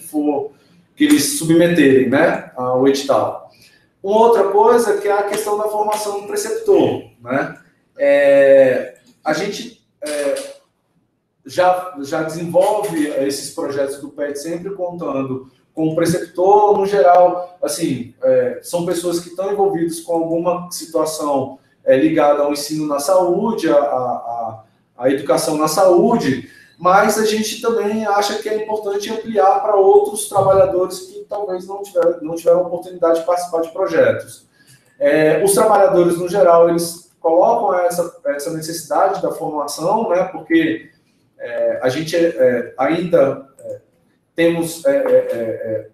que eles submeterem, né, ao edital. Uma outra coisa que é a questão da formação do preceptor, né? A gente já desenvolve esses projetos do PET sempre contando com o preceptor. No geral, assim, são pessoas que estão envolvidas com alguma situação ligada ao ensino na saúde, a educação na saúde, mas a gente também acha que é importante ampliar para outros trabalhadores que talvez não tiveram oportunidade de participar de projetos. Os trabalhadores, no geral, eles colocam essa necessidade da formação, né, porque a gente ainda temos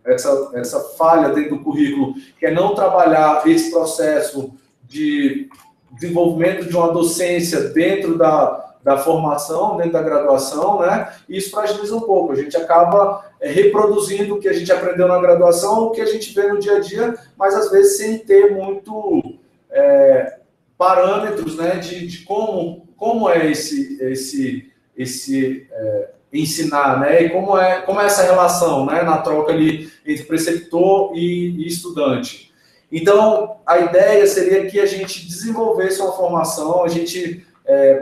essa falha dentro do currículo, que é não trabalhar esse processo de desenvolvimento de uma docência dentro da formação, dentro da graduação, né? E isso fragiliza um pouco. A gente acaba reproduzindo o que a gente aprendeu na graduação, o que a gente vê no dia a dia, mas às vezes sem ter muito parâmetros, né, de como é esse ensinar, né? E como é essa relação, né, na troca ali entre preceptor e estudante. Então, a ideia seria que a gente desenvolvesse uma formação, a gente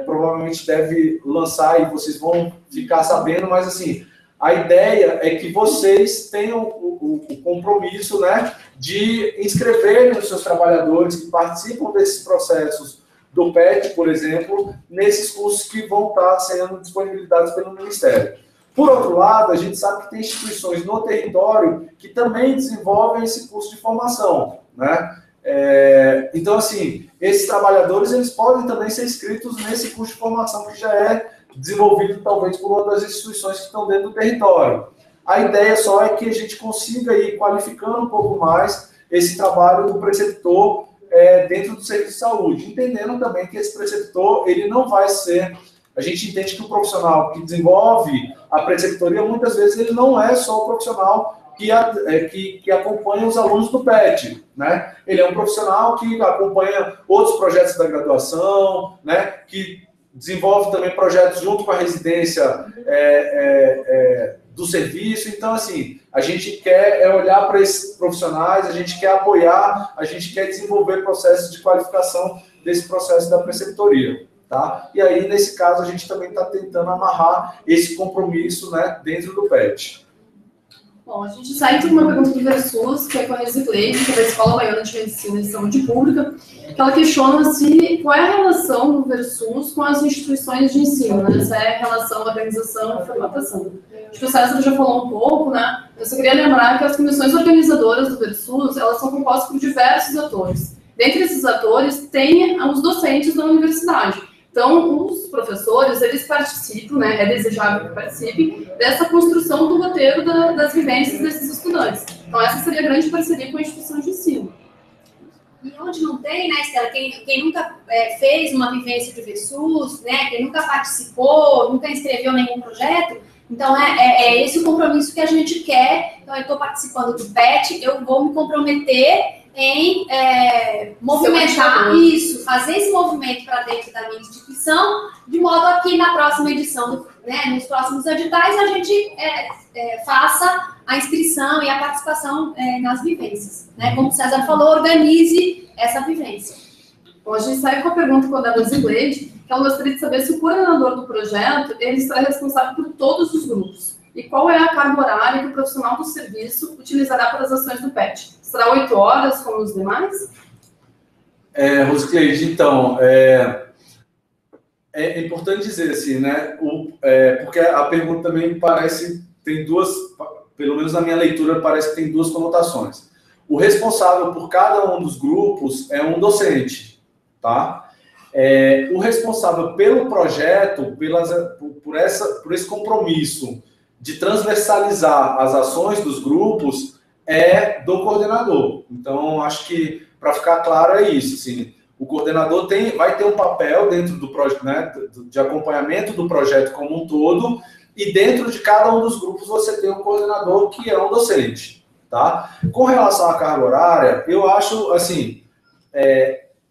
provavelmente deve lançar, e vocês vão ficar sabendo, mas assim, a ideia é que vocês tenham o compromisso, né, de inscreverem os seus trabalhadores que participam desses processos do PET, por exemplo, nesses cursos que vão estar sendo disponibilizados pelo Ministério. Por outro lado, a gente sabe que tem instituições no território que também desenvolvem esse curso de formação, né? Então, assim, esses trabalhadores, eles podem também ser inscritos nesse curso de formação que já é desenvolvido, talvez, por uma das instituições que estão dentro do território. A ideia só é que a gente consiga ir qualificando um pouco mais esse trabalho do preceptor dentro do serviço de saúde, entendendo também que esse preceptor, ele não vai ser... A gente entende que o profissional que desenvolve a preceptoria, muitas vezes, ele não é só o profissional que acompanha os alunos do PET, né? Ele é um profissional que acompanha outros projetos da graduação, né? Que desenvolve também projetos junto com a residência do serviço. Então, assim, a gente quer olhar para esses profissionais, a gente quer apoiar, a gente quer desenvolver processos de qualificação desse processo da preceptoria, tá? E aí, nesse caso, a gente também está tentando amarrar esse compromisso, né, dentro do PET. Bom, a gente segue com uma pergunta do Versus, que é com a Resicleide, que é da Escola Baiana de Medicina e Saúde Pública, que ela questiona qual é a relação do Versus com as instituições de ensino, né? Essa é a relação organização e formatação. Acho que o César já falou um pouco, né? Eu só queria lembrar que as comissões organizadoras do Versus, elas são compostas por diversos atores. Dentre esses atores, tem os docentes da universidade. Então, os professores, eles participam, né, é desejável que participem, dessa construção do roteiro das vivências desses estudantes. Então, essa seria a grande parceria com a instituição de ensino. E onde não tem, né, Estela, quem nunca fez uma vivência de Versus, né, quem nunca participou, nunca escreveu nenhum projeto, então é esse o compromisso que a gente quer. Então, eu estou participando do PET, eu vou me comprometer em movimentar isso, fazer esse movimento para dentro da minha instituição, de modo a que na próxima edição, né, nos próximos editais, a gente faça a inscrição e a participação nas vivências. Né? Como o César falou, organize essa vivência. Bom, a gente sai com a pergunta com a Débora Zigleide, que ela gostaria de saber se o coordenador do projeto ele estará responsável por todos os grupos. E qual é a carga horária que o profissional do serviço utilizará para as ações do PET? Será 8 horas, como os demais? Rosicleide, então, é importante dizer assim, né? Porque a pergunta também tem duas, pelo menos na minha leitura, parece que tem duas conotações. O responsável por cada um dos grupos é um docente, tá? O responsável pelo projeto, por esse compromisso de transversalizar as ações dos grupos, é do coordenador. Então, acho que, para ficar claro, é isso. Assim, o coordenador vai ter um papel dentro do projeto, né, de acompanhamento do projeto como um todo, e dentro de cada um dos grupos você tem um coordenador que é um docente. Tá? Com relação à carga horária, eu acho, assim,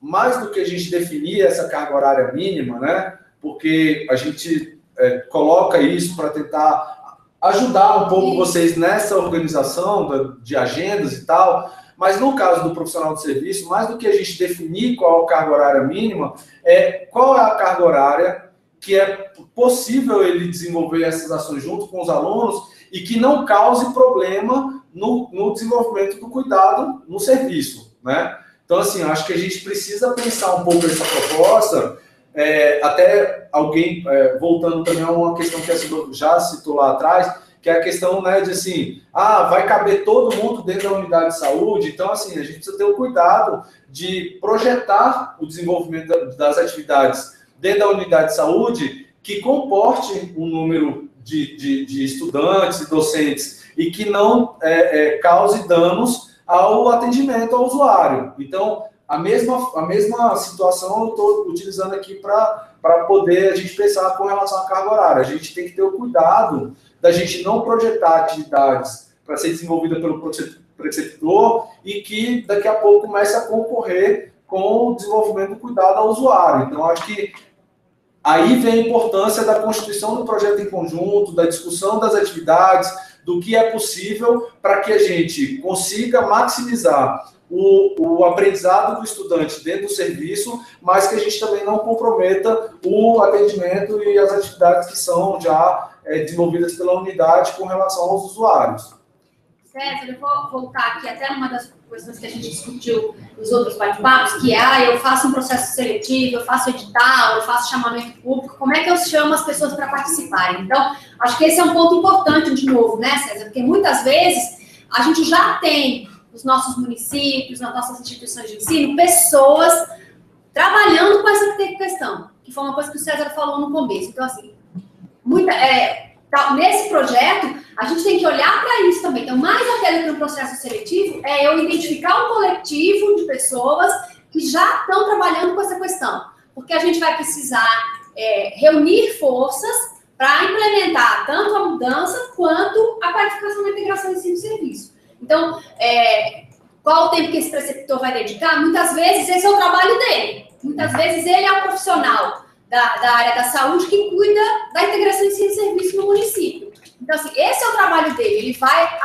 mais do que a gente definir essa carga horária mínima, né, porque a gente coloca isso para tentar ajudar um pouco vocês nessa organização de agendas e tal, mas no caso do profissional de serviço, mais do que a gente definir qual é a carga horária mínima, qual é a carga horária que é possível ele desenvolver essas ações junto com os alunos e que não cause problema no desenvolvimento do cuidado no serviço, né? Então, assim, acho que a gente precisa pensar um pouco essa proposta. Até alguém, voltando também a uma questão que a Cida já citou lá atrás, que é a questão, né, de assim, vai caber todo mundo dentro da unidade de saúde. Então, assim, a gente precisa ter o cuidado de projetar o desenvolvimento das atividades dentro da unidade de saúde que comporte um número de estudantes e docentes e que não cause danos ao atendimento ao usuário. Então, a mesma situação eu estou utilizando aqui para poder a gente pensar com relação à carga horária. A gente tem que ter o cuidado da gente não projetar atividades para ser desenvolvida pelo preceptor e que daqui a pouco comece a concorrer com o desenvolvimento do cuidado ao usuário. Então, acho que aí vem a importância da constituição do projeto em conjunto, da discussão das atividades, do que é possível para que a gente consiga maximizar o aprendizado do estudante dentro do serviço, mas que a gente também não comprometa o atendimento e as atividades que são já desenvolvidas pela unidade com relação aos usuários. César, eu vou voltar aqui até uma das questões que a gente discutiu nos outros bate-papos, que eu faço um processo seletivo, eu faço edital, eu faço chamamento público, como é que eu chamo as pessoas para participarem? Então, acho que esse é um ponto importante de novo, né, César? Porque muitas vezes a gente já tem nos nossos municípios, nas nossas instituições de ensino, pessoas trabalhando com essa questão, que foi uma coisa que o César falou no começo. Então, assim, nesse projeto, a gente tem que olhar para isso também. Então, mais até do que um processo seletivo, eu identificar um coletivo de pessoas que já estão trabalhando com essa questão. Porque a gente vai precisar reunir forças para implementar tanto a mudança quanto a qualificação da integração ensino-serviço. Então, qual o tempo que esse preceptor vai dedicar? Muitas vezes esse é o trabalho dele. Muitas vezes ele é o profissional da área da saúde que cuida da integração de ensino e serviço no município. Então, assim, esse é o trabalho dele. Ele vai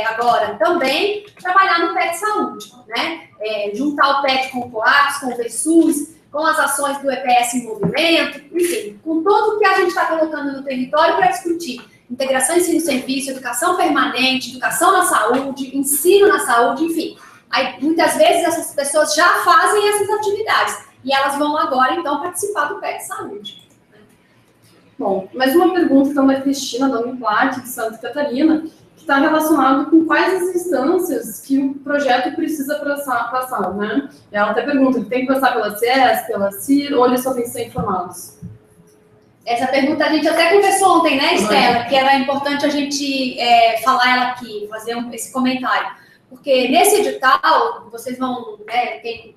agora também trabalhar no PET Saúde, né? Juntar o PET com o COAPS, com o VSUS, com as ações do EPS em movimento, enfim, com tudo que a gente está colocando no território para discutir integração, ensino e serviço, educação permanente, educação na saúde, ensino na saúde, enfim. Aí, muitas vezes, essas pessoas já fazem essas atividades e elas vão agora, então, participar do PET Saúde. Bom, mais uma pergunta, então, da Cristina, da Uniplac, de Santa Catarina, que está relacionado com quais as instâncias que o projeto precisa passar, né? Ela até pergunta, ele tem que passar pela CIES, pela CIR, ou ele só tem que ser informados? Essa pergunta a gente até conversou ontem, né, Estela? Que era importante a gente falar ela aqui, fazer esse comentário. Porque nesse edital, vocês vão ver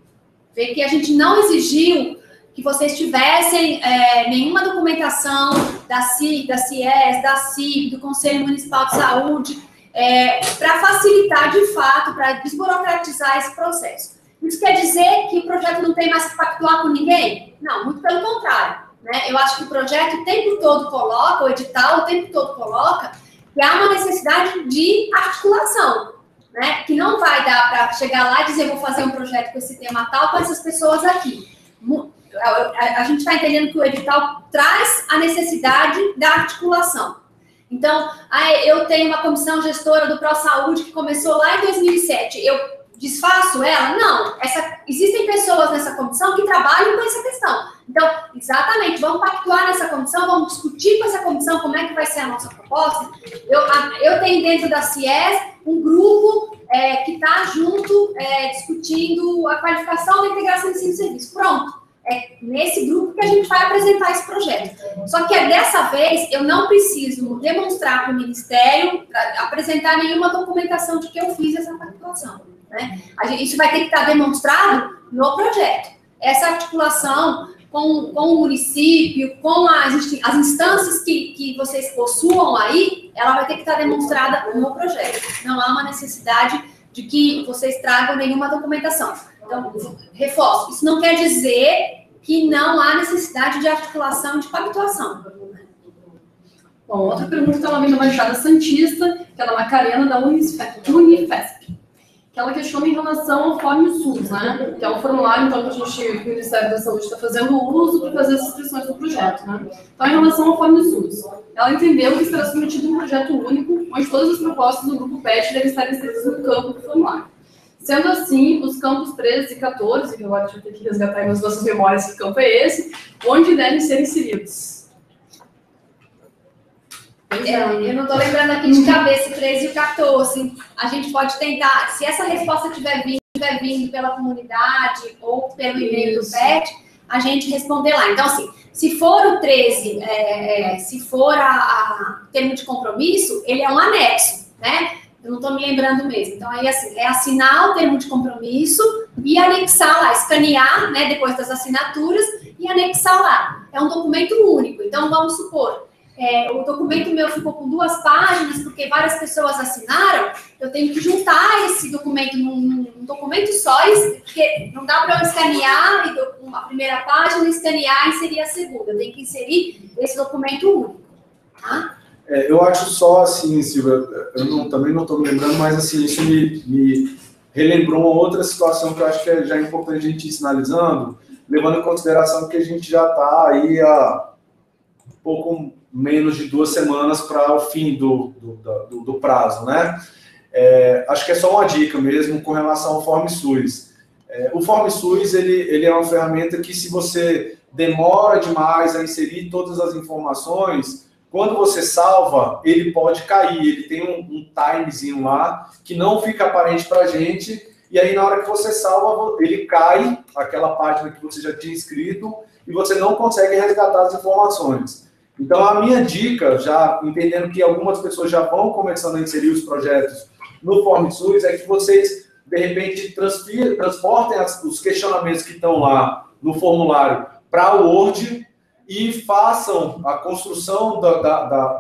que a gente não exigiu que vocês tivessem nenhuma documentação da CIR, da CIES, da CIB, do Conselho Municipal de Saúde, para facilitar, de fato, para desburocratizar esse processo. Isso quer dizer que o projeto não tem mais que pactuar com ninguém? Não, muito pelo contrário. Né? Eu acho que o projeto o tempo todo coloca, o edital o tempo todo coloca, que há uma necessidade de articulação, né? Que não vai dar para chegar lá e dizer, vou fazer um projeto com esse tema tal, com essas pessoas aqui. A gente está entendendo que o edital traz a necessidade da articulação. Então, eu tenho uma comissão gestora do ProSaúde que começou lá em 2007, eu desfaço ela? Não. Existem pessoas nessa comissão que trabalham com essa questão. Então, exatamente, vamos pactuar nessa comissão, vamos discutir com essa comissão como é que vai ser a nossa proposta. Eu tenho dentro da CIES um grupo que está junto discutindo a qualificação da integração de ensino e serviço. Pronto. É nesse grupo que a gente vai apresentar esse projeto. Só que dessa vez eu não preciso demonstrar para o Ministério, apresentar nenhuma documentação de que eu fiz essa pactuação. Né? Isso vai ter que estar demonstrado no projeto. Essa articulação com o município, com as instâncias que vocês possuam aí, ela vai ter que estar demonstrada no projeto. Não há uma necessidade de que vocês tragam nenhuma documentação. Então, reforço, isso não quer dizer que não há necessidade de articulação e de pactuação. Bom, outra pergunta que ela vem da Baixada Santista, que é da Macarena, da Unifesp, que ela questiona em relação ao FormSUS, né? Que é um formulário, então, que o Ministério da Saúde está fazendo uso para fazer as inscrições do projeto, né? Então, em relação ao FormSUS, ela entendeu que será submetido um projeto único, onde todas as propostas do grupo PET devem estar inseridas no campo do formulário. Sendo assim, os campos 13 e 14, que agora a gente vai ter que resgatar nas nossas memórias que campo é esse, onde devem ser inseridos. Eu não estou lembrando aqui de cabeça 13 e 14. A gente pode tentar, se essa resposta tiver vindo pela comunidade ou pelo e-mail do PET, a gente responder lá. Então, assim, se for o 13, se for a termo de compromisso, ele é um anexo, né? Eu não estou me lembrando mesmo. Então, aí, assim, é assinar o termo de compromisso e anexar lá, escanear, né, depois das assinaturas, e anexar lá. É um documento único. Então, vamos supor, o documento meu ficou com 2 páginas, porque várias pessoas assinaram, eu tenho que juntar esse documento num documento só, porque não dá para eu escanear a primeira página, escanear e inserir a segunda. Eu tenho que inserir esse documento único, tá? Eu acho só assim, Silvia, também não estou me lembrando, mas assim, isso me relembrou uma outra situação que eu acho que já é importante a gente ir sinalizando, levando em consideração que a gente já está aí há pouco menos de 2 semanas para o fim do prazo, né? Acho que é só uma dica mesmo com relação ao FormSUS. O FormSUS, ele é uma ferramenta que, se você demora demais a inserir todas as informações, quando você salva, ele pode cair. Ele tem um timezinho lá que não fica aparente para a gente, e aí na hora que você salva, ele cai, aquela página que você já tinha escrito, e você não consegue resgatar as informações. Então, a minha dica, já entendendo que algumas pessoas já vão começando a inserir os projetos no FormSUS, é que vocês, de repente, transportem os questionamentos que estão lá no formulário para o Word e façam a construção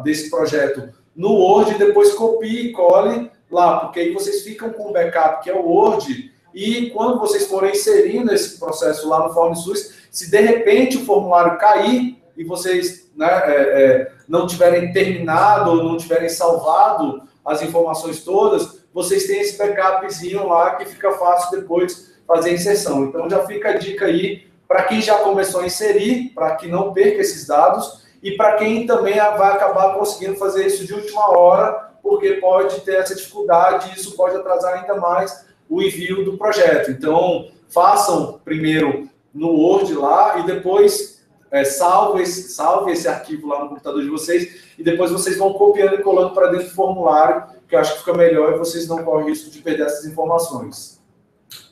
desse projeto no Word, e depois copie e cole lá, porque aí vocês ficam com o backup, que é o Word, e quando vocês forem inserindo esse processo lá no FormSUS, se de repente o formulário cair e vocês, né, não tiverem terminado ou não tiverem salvado as informações todas, vocês têm esse backupzinho lá que fica fácil depois fazer a inserção. Então já fica a dica aí para quem já começou a inserir, para que não perca esses dados, e para quem também vai acabar conseguindo fazer isso de última hora, porque pode ter essa dificuldade e isso pode atrasar ainda mais o envio do projeto. Então, façam primeiro no Word lá e depois salve esse arquivo lá no computador de vocês e depois vocês vão copiando e colando para dentro do formulário, que eu acho que fica melhor e vocês não correm risco de perder essas informações.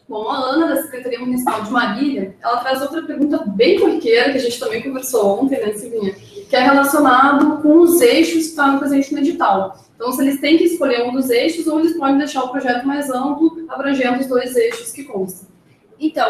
Bom, a Ana, da Secretaria Municipal de Marília, ela traz outra pergunta bem corriqueira, que a gente também conversou ontem, né, Silvinha, que é relacionado com os eixos que estão presentes no edital. Então, se eles têm que escolher um dos eixos, ou eles podem deixar o projeto mais amplo, abrangendo os 2 eixos que constam. Então,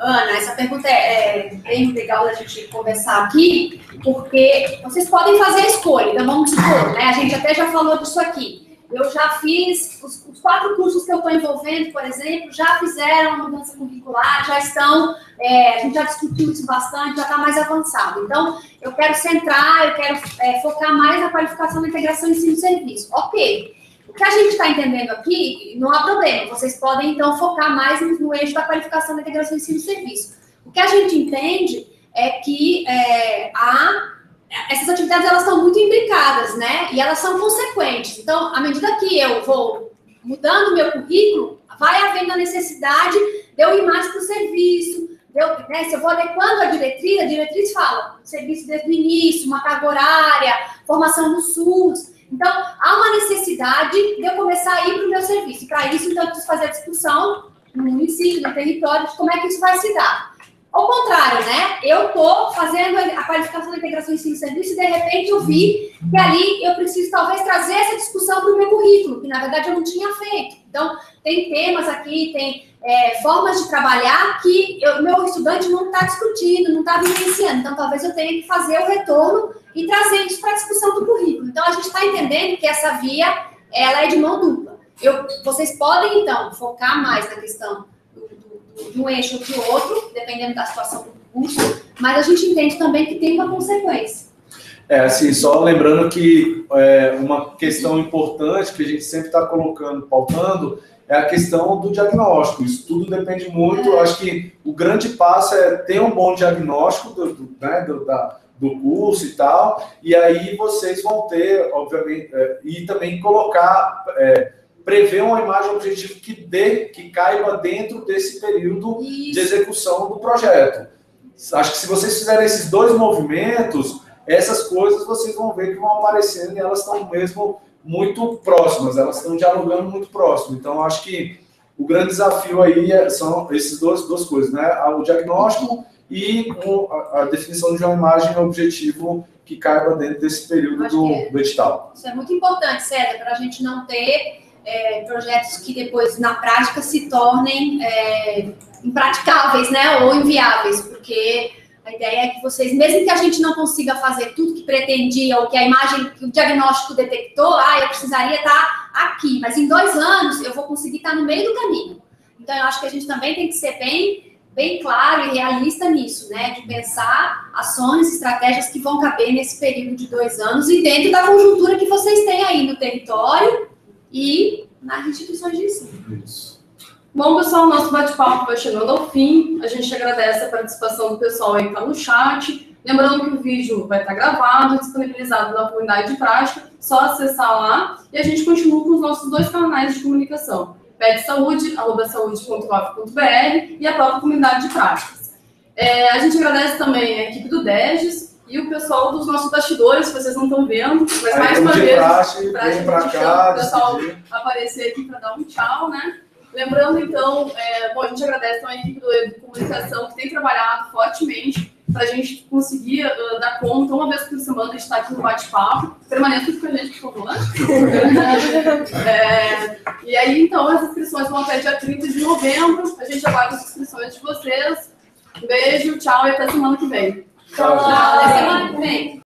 Ana, essa pergunta é bem legal da gente conversar aqui, porque vocês podem fazer a escolha. Então, vamos supor, né? A gente até já falou disso aqui. Eu já fiz, os 4 cursos que eu estou envolvendo, por exemplo, já fizeram a mudança curricular, já estão, a gente já discutiu isso bastante, já está mais avançado. Então, eu quero centrar, eu quero focar mais na qualificação da integração ensino-serviço. Ok. O que a gente está entendendo aqui, não há problema, vocês podem, então, focar mais no eixo da qualificação da integração ensino-serviço. O que a gente entende é que essas atividades, elas estão muito imbricadas, né? E elas são consequentes. Então, à medida que eu vou mudando o meu currículo, vai havendo a necessidade de eu ir mais para o serviço, se eu vou adequando a diretriz fala serviço desde o início, uma carga horária, formação no SUS. Então, há uma necessidade de eu começar a ir para o meu serviço. E para isso, então, eu preciso fazer a discussão no município, no território, de como é que isso vai se dar. Ao contrário, né? Eu estou fazendo a qualificação da integração ensino-serviço e, de repente, eu vi que ali eu preciso, talvez, trazer essa discussão para o meu currículo, que, na verdade, eu não tinha feito. Então, tem temas aqui, tem formas de trabalhar que o meu estudante não está discutindo, não está vivenciando. Então, talvez eu tenha que fazer o retorno e trazer isso para a discussão do currículo. Então, a gente está entendendo que essa via, ela é de mão dupla. Vocês podem, então, focar mais na questão de um eixo ou de outro, dependendo da situação do curso, mas a gente entende também que tem uma consequência. Assim, só lembrando que uma questão importante que a gente sempre está colocando, é a questão do diagnóstico. Isso tudo depende muito. Eu acho que o grande passo é ter um bom diagnóstico do curso e tal, e aí vocês vão ter, obviamente, e também colocar, prever uma imagem objetiva que caiba dentro desse período de execução do projeto. Acho que se vocês fizerem esses 2 movimentos, essas coisas vocês vão ver que vão aparecendo e elas estão mesmo muito próximas, elas estão dialogando muito próximo. Então, acho que o grande desafio aí são essas duas coisas, né? O diagnóstico e a definição de uma imagem objetivo que caiba dentro desse período do edital. Isso é muito importante, César, para a gente não ter projetos que depois, na prática, se tornem impraticáveis, né? Ou inviáveis, porque a ideia é que vocês, mesmo que a gente não consiga fazer tudo que pretendia, ou que a imagem, que o diagnóstico detectou, eu precisaria estar aqui, mas em 2 anos eu vou conseguir estar no meio do caminho. Então, eu acho que a gente também tem que ser bem claro e realista nisso, né? De pensar ações, estratégias que vão caber nesse período de 2 anos e dentro da conjuntura que vocês têm aí no território e nas instituições de ensino. Isso. Bom, pessoal, nosso bate-papo vai chegando ao fim. A gente agradece a participação do pessoal aí que está no chat. Lembrando que o vídeo vai estar gravado, disponibilizado na comunidade de prática. Só acessar lá. E a gente continua com os nossos 2 canais de comunicação. petsaúde@saude.gov.br e a própria comunidade de práticas. A gente agradece também a equipe do DEGES e o pessoal dos nossos bastidores, que vocês não estão vendo. Mas mais uma vez, vem para cá, o pessoal aparecer aqui para dar um tchau, né? Lembrando, então, a gente agradece também a equipe de comunicação que tem trabalhado fortemente para a gente conseguir dar conta, uma vez por semana, de estar aqui no bate-papo. Permaneça com a gente, por favor. E aí, então, as inscrições vão até dia 30 de novembro. A gente aguarda as inscrições de vocês. Um beijo, tchau e até semana que vem. Tchau, até semana que vem.